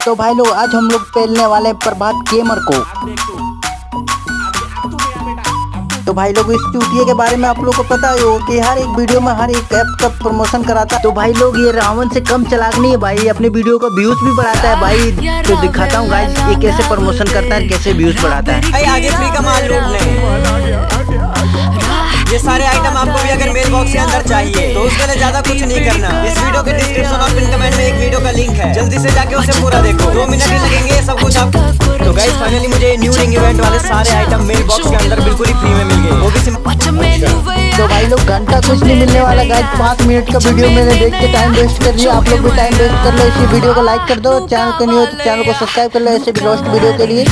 तो भाई लोग आज हम लोग पेलने वाले हैं प्रभात गेमर को। तो भाई लोग इस चूतिए के बारे में आप लोग को पता ही हो कि हर एक वीडियो में हर एक ऐप का प्रमोशन कराता है। तो भाई लोग ये रावण से कम चालाक नहीं है भाई, अपने वीडियो का व्यूज भी बढ़ाता है भाई। तो दिखाता हूँ गाइस ये कैसे प्रमोशन करता है, कैसे व्यूज बढ़ाता है। भाई आगे फ्री का माल लूट लें। ये सारे आइटम आपको भी अगर मेल बॉक्स के अंदर चाहिए तो उसके लिए ज्यादा कुछ नहीं करना। इस वीडियो के डिस्क्रिप्शन और पिन कमेंट में एक वीडियो का लिंक है, जल्दी से जाके उसे पूरा देखो। 2 मिनट ही लगेंगे सब कुछ आप। तो गाइस फाइनली मुझे न्यू रिंग इवेंट वाले सारे आइटम मेल बॉक्स के अंदर बिल्कुल ही फ्री में मिल गए, वो भी तो भाई लोग घंटा कुछ नहीं मिलने वाला गाइस, 5 मिनट का वीडियो मैंने देख के टाइम वेस्ट कर लिया। आप लोग भी टाइम वेस्ट कर लो, इसी वीडियो को लाइक कर दो, चैनल को नहीं हो तो चैनल को सब्सक्राइब कर लो ऐसे भी रोस्ट वीडियो के लिए।